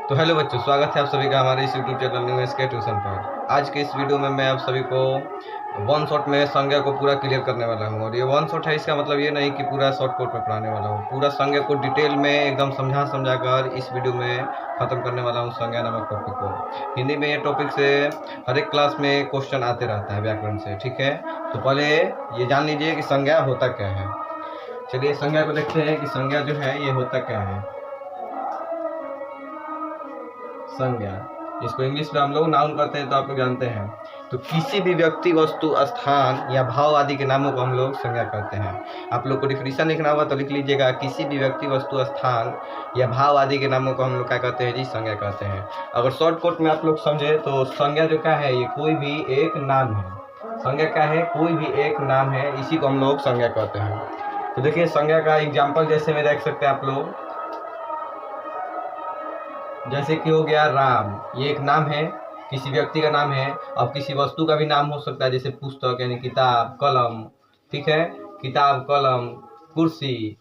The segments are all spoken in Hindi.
तो हेलो बच्चों, स्वागत है आप सभी का हमारे इस यूट्यूब चैनल न्यू एस के ट्यूशन पर। आज के इस वीडियो में मैं आप सभी को वन शॉट में संज्ञा को पूरा क्लियर करने वाला हूँ। और ये वन शॉट है, इसका मतलब ये नहीं कि पूरा शॉर्टकट में पढ़ाने वाला हूँ। पूरा संज्ञा को डिटेल में एकदम समझा कर इस वीडियो में ख़त्म करने वाला हूँ संज्ञा नामक टॉपिक को। हिंदी में ये टॉपिक से हर एक क्लास में क्वेश्चन आते रहता है व्याकरण से, ठीक है। तो पहले ये जान लीजिए कि संज्ञा होता क्या है। चलिए संज्ञा को देखते हैं कि संज्ञा जो है ये होता क्या है। संज्ञा, इसको इंग्लिश में हम लोग नाउन करते हैं, तो आप लोग जानते हैं। तो किसी भी व्यक्ति, वस्तु, स्थान या भाव आदि के नामों को हम लोग संज्ञा करते हैं। आप लोग को डिफिनीशन लिखना होगा तो लिख लीजिएगा, किसी भी व्यक्ति, वस्तु, स्थान या भाव आदि के नामों को हम लोग क्या कहते हैं जी, संज्ञा कहते हैं। अगर शॉर्टकट में आप लोग समझे तो संज्ञा जो क्या है, ये कोई भी एक नाम है। संज्ञा क्या है, कोई भी एक नाम है, इसी को हम लोग संज्ञा कहते हैं। तो देखिए संज्ञा का एग्जाम्पल जैसे में देख सकते हैं आप लोग, जैसे कि हो गया राम, ये एक नाम है, किसी व्यक्ति का नाम है। अब किसी वस्तु का भी नाम हो सकता है, जैसे पुस्तक यानी किताब, कलम, ठीक है, किताब, कलम, कुर्सी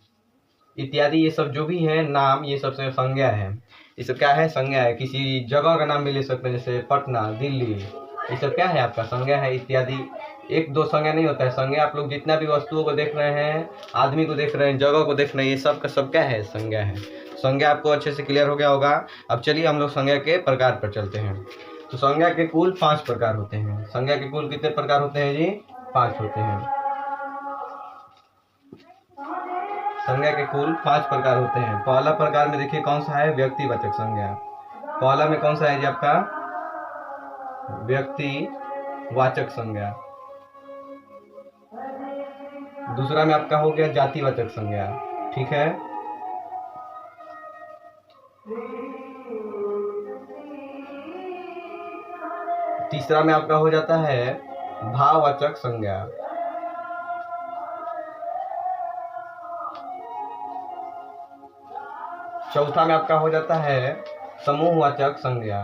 इत्यादि, ये सब जो भी है नाम, ये सबसे संज्ञा है। ये सब क्या है, संज्ञा है। किसी जगह का नाम भी ले सकते हैं, जैसे पटना, दिल्ली, ये सब क्या है, आपका संज्ञा है इत्यादि। एक दो संज्ञा नहीं होता है संज्ञा। आप लोग जितना भी वस्तुओं को देख रहे हैं, आदमी को देख रहे हैं, जगह को देख रहे हैं, ये सब का सब क्या है, संज्ञा है। संज्ञा आपको अच्छे से क्लियर हो गया होगा। अब चलिए हम लोग संज्ञा के प्रकार पर चलते हैं। तो संज्ञा के कुल 5 प्रकार होते हैं। संज्ञा के कुल कितने प्रकार होते हैं जी, 5 होते हैं। संज्ञा के कुल 5 प्रकार होते हैं। पहला प्रकार में देखिए कौन सा है, व्यक्तिवाचक संज्ञा। पहला में कौन सा है जी आपका, व्यक्तिवाचक संज्ञा। दूसरा में आपका हो गया जातिवाचक संज्ञा, ठीक है। तीसरा में आपका हो जाता है भाववाचक संज्ञा। चौथा में आपका हो जाता है समूहवाचक संज्ञा।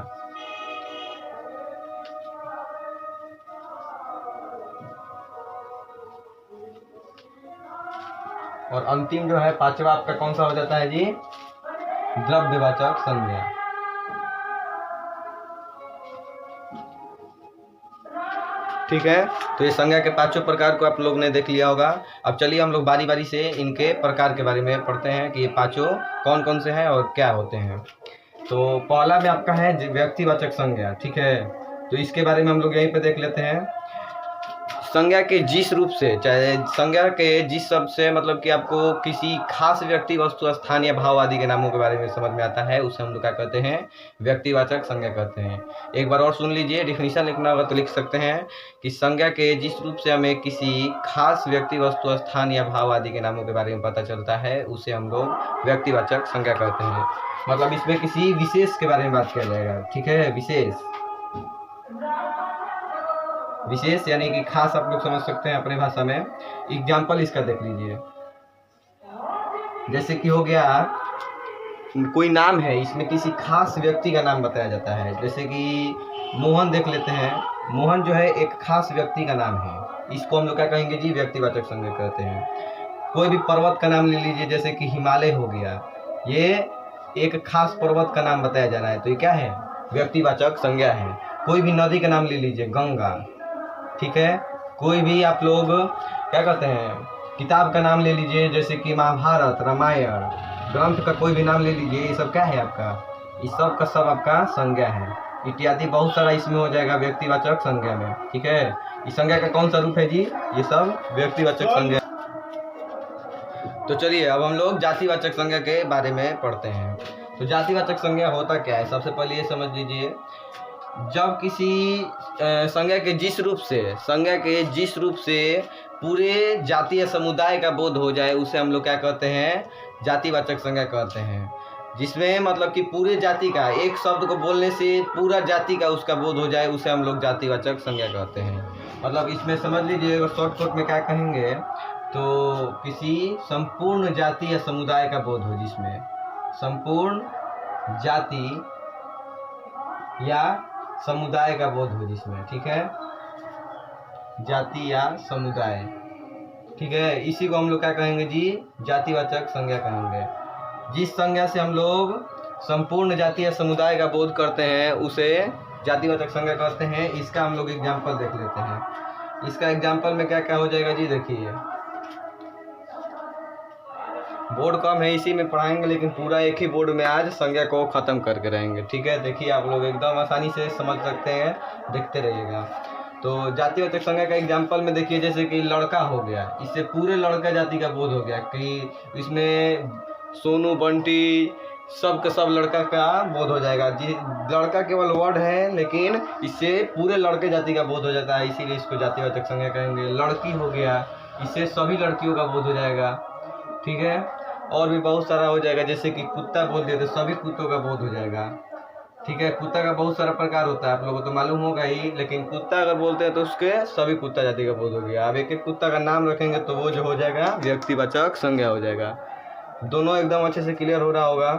और अंतिम जो है पांचवा आपका कौन सा हो जाता है जी, द्रव्यवाचक संज्ञा। ठीक है, तो ये संज्ञा के 5 प्रकार को आप लोग ने देख लिया होगा। अब चलिए हम लोग बारी बारी से इनके प्रकार के बारे में पढ़ते हैं कि ये 5 कौन कौन से हैं और क्या होते हैं। तो पहला में आपका है व्यक्तिवाचक संज्ञा, ठीक है। तो इसके बारे में हम लोग यहीं पे देख लेते हैं। संज्ञा के जिस रूप से, चाहे संज्ञा के जिस शब्द से मतलब कि आपको किसी खास व्यक्ति, वस्तु, स्थान या भाव आदि के नामों के बारे में समझ में आता है, उसे हम लोग क्या कहते हैं, व्यक्तिवाचक संज्ञा कहते हैं। एक बार और सुन लीजिए, डिफिनीशन लिखना होगा तो लिख सकते हैं कि संज्ञा के जिस रूप से हमें किसी खास व्यक्ति, वस्तु, स्थान या भाव आदि के नामों के बारे में पता चलता है, उसे हम लोग व्यक्तिवाचक संज्ञा कहते हैं। मतलब इसमें किसी विशेष के बारे में बात किया जाएगा, ठीक है। विशेष यानी कि खास, आप लोग समझ सकते हैं अपने भाषा में। एग्जाम्पल इसका देख लीजिए, जैसे कि हो गया कोई नाम है, इसमें किसी खास व्यक्ति का नाम बताया जाता है। जैसे कि मोहन देख लेते हैं, मोहन जो है एक खास व्यक्ति का नाम है, इसको हम लोग क्या कहेंगे जी, व्यक्तिवाचक संज्ञा कहते हैं। कोई भी पर्वत का नाम ले लीजिए, जैसे कि हिमालय हो गया, ये एक खास पर्वत का नाम बताया जा रहा है, तो ये क्या है, व्यक्तिवाचक संज्ञा है। कोई भी नदी का नाम ले लीजिए, गंगा, ठीक है। कोई भी आप लोग क्या कहते हैं, किताब का नाम ले लीजिए, जैसे कि महाभारत, रामायण, ग्रंथ का कोई भी नाम ले लीजिए, ये सब क्या है आपका, इस सब का सब आपका संज्ञा है। इत्यादि बहुत सारा इसमें हो जाएगा व्यक्तिवाचक संज्ञा में, ठीक है। इस संज्ञा का कौन सा रूप है जी, ये सब व्यक्तिवाचक संज्ञा। तो चलिए अब हम लोग जातिवाचक संज्ञा के बारे में पढ़ते हैं। तो जातिवाचक संज्ञा होता क्या है, सबसे पहले ये समझ लीजिए, जब किसी संज्ञा के जिस रूप से पूरे जातीय समुदाय का बोध हो जाए, उसे हम लोग क्या कहते हैं, जातिवाचक संज्ञा कहते हैं। जिसमें मतलब कि पूरे जाति का, एक शब्द को बोलने से पूरा जाति का उसका बोध हो जाए, उसे हम लोग जातिवाचक संज्ञा कहते हैं। मतलब इसमें समझ लीजिए, शॉर्टकट में क्या कहेंगे, तो किसी संपूर्ण जाति या समुदाय का बोध हो, जिसमें संपूर्ण जाति या समुदाय का बोध हो, जिसमें, ठीक है, जाति या समुदाय, ठीक है। इसी को हम लोग क्या कहेंगे जी, जातिवाचक संज्ञा कहेंगे। जिस संज्ञा से हम लोग संपूर्ण जाति या समुदाय का बोध करते हैं उसे जातिवाचक संज्ञा कहते हैं। इसका हम लोग एग्जाम्पल देख लेते हैं। इसका एग्जाम्पल में क्या क्या हो जाएगा जी, देखिए बोर्ड कम है इसी में पढ़ाएंगे, लेकिन पूरा एक ही बोर्ड में आज संज्ञा को ख़त्म करके रहेंगे। ठीक है, देखिए आप लोग एकदम आसानी से समझ सकते हैं, देखते रहिएगा। तो जातिवाचक संज्ञा का एग्जाम्पल में देखिए, जैसे कि लड़का हो गया, इससे पूरे लड़का जाति का बोध हो गया कि इसमें सोनू बंटी सब का सब लड़का का बोध हो जाएगा। जी, लड़का केवल वर्ड है, लेकिन इससे पूरे लड़के जाति का बोध हो जाता है, इसीलिए इसको जातिवाचक संज्ञा कहेंगे। लड़की हो गया, इससे सभी लड़कियों का बोध हो जाएगा। ठीक है, और भी बहुत सारा हो जाएगा, जैसे कि कुत्ता बोल दिया तो सभी कुत्तों का बोध हो जाएगा। ठीक है, कुत्ता का बहुत सारा प्रकार होता है, आप लोगों को तो मालूम होगा ही, लेकिन कुत्ता अगर बोलते हैं तो उसके सभी कुत्ता जाति का बोध हो गया। अब एक एक कुत्ता का नाम रखेंगे तो वो जो हो जाएगा व्यक्तिवाचक संज्ञा हो जाएगा। दोनों एकदम अच्छे से क्लियर हो रहा होगा।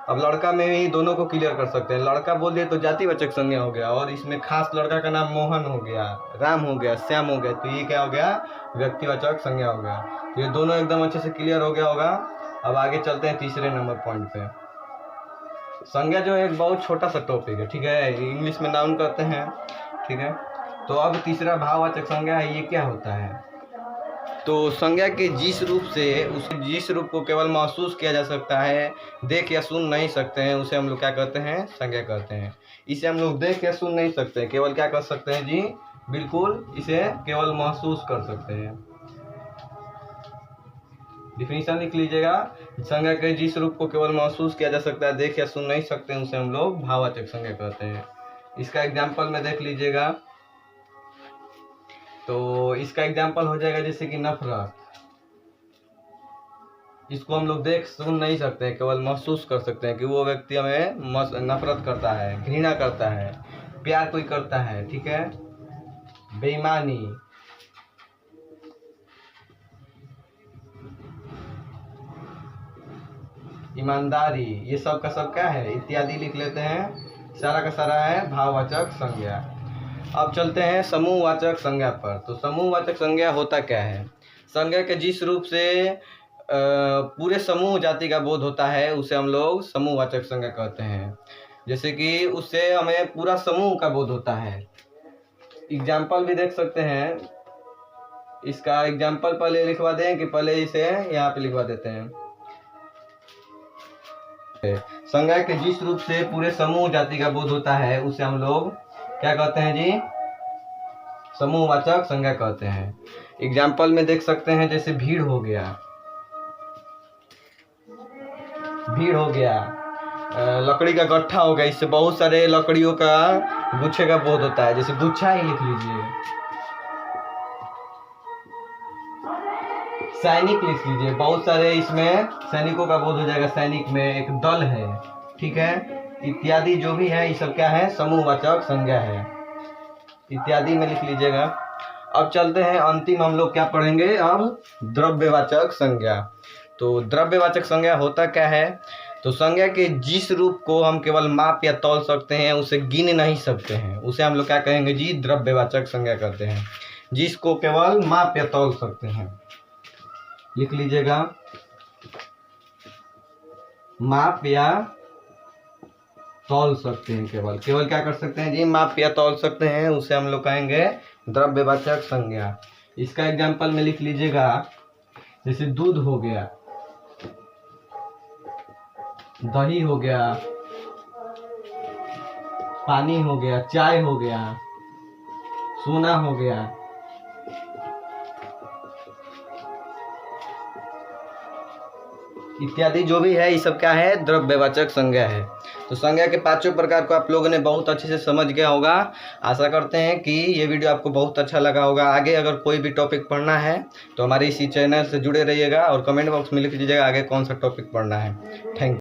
अब लड़का में भी दोनों को क्लियर कर सकते हैं। लड़का बोल दिए तो जातिवाचक संज्ञा हो गया, और इसमें खास लड़का का नाम मोहन हो गया, राम हो गया, श्याम हो गया, तो ये क्या हो गया, व्यक्तिवाचक संज्ञा हो गया। तो ये दोनों एकदम अच्छे से क्लियर हो गया होगा। अब आगे चलते हैं तीसरे नंबर पॉइंट पे। संज्ञा जो है एक बहुत छोटा सा टॉपिक है, ठीक है, इंग्लिश में नाउन कहते हैं। ठीक है, तो अब तीसरा भाववाचक संज्ञा है, ये क्या होता है। तो संज्ञा के जिस रूप से उस जिस रूप को केवल महसूस किया जा सकता है, देख या सुन नहीं सकते हैं, उसे हम लोग क्या कहते हैं, संज्ञा कहते हैं। इसे हम लोग देख या सुन नहीं सकते हैं, केवल क्या कर सकते हैं जी, बिल्कुल इसे केवल महसूस कर सकते हैं। डिफिनीशन लिख लीजिएगा, संज्ञा के जिस रूप को केवल महसूस किया जा सकता है, देख या सुन नहीं सकते हैं, उसे हम लोग भाववाचक संज्ञा कहते हैं। इसका एग्जाम्पल में देख लीजिएगा, तो इसका एग्जाम्पल हो जाएगा जैसे कि नफरत। इसको हम लोग देख सुन नहीं सकते हैं, केवल महसूस कर सकते हैं कि वो व्यक्ति हमें नफरत करता है, घृणा करता है, प्यार कोई करता है। ठीक है, बेईमानी, ईमानदारी, ये सब का सब क्या है, इत्यादि लिख लेते हैं, सारा का सारा है भाववाचक संज्ञा। अब चलते हैं समूहवाचक संज्ञा पर। तो समूहवाचक संज्ञा होता क्या है, संज्ञा के जिस रूप से पूरे समूह जाति का बोध होता है, उसे हम लोग समूहवाचक संज्ञा कहते हैं। जैसे कि उससे हमें पूरा समूह का बोध होता है। एग्जाम्पल भी देख सकते हैं, इसका एग्जाम्पल पहले लिखवा दें कि पहले इसे यहाँ पे लिखवा देते हैं। संज्ञा के जिस रूप से पूरे समूह जाति का बोध होता है, उसे हम लोग क्या कहते हैं जी, समूहवाचक संज्ञा कहते हैं। एग्जाम्पल में देख सकते हैं, जैसे भीड़ हो गया, भीड़ हो गया, लकड़ी का गट्ठा हो गया, इससे बहुत सारे लकड़ियों का गुच्छे का बोध होता है, जैसे गुच्छा ही लिख लीजिए। सैनिक लिख लीजिए, बहुत सारे इसमें सैनिकों का बोध हो जाएगा, सैनिक में एक दल है। ठीक है, इत्यादि जो भी है ये सब क्या है, समूहवाचक संज्ञा है। इत्यादि में लिख लीजिएगा। अब चलते हैं अंतिम, हम लोग क्या पढ़ेंगे अब, द्रव्यवाचक संज्ञा। तो द्रव्यवाचक संज्ञा होता क्या है, तो संज्ञा के जिस रूप को हम केवल माप या तौल सकते हैं, उसे गिन नहीं सकते हैं, उसे हम लोग क्या कहेंगे जी, द्रव्यवाचक संज्ञा कहते हैं। जिसको केवल माप या तौल सकते हैं, लिख लीजिएगा, माप या तौल सकते हैं, केवल केवल क्या कर सकते हैं जी, माप या तौल सकते हैं, उसे हम लोग कहेंगे द्रव्यवाचक संज्ञा। इसका एग्जाम्पल में लिख लीजिएगा, जैसे दूध हो गया, दही हो गया, पानी हो गया, चाय हो गया, सोना हो गया। इत्यादि जो भी है ये सब क्या है, द्रव्यवाचक संज्ञा है। तो संज्ञा के पांचों प्रकार को आप लोगों ने बहुत अच्छे से समझ गया होगा। आशा करते हैं कि ये वीडियो आपको बहुत अच्छा लगा होगा। आगे अगर कोई भी टॉपिक पढ़ना है तो हमारे इसी चैनल से जुड़े रहिएगा और कमेंट बॉक्स में लिख दीजिएगा आगे कौन सा टॉपिक पढ़ना है। Thank you.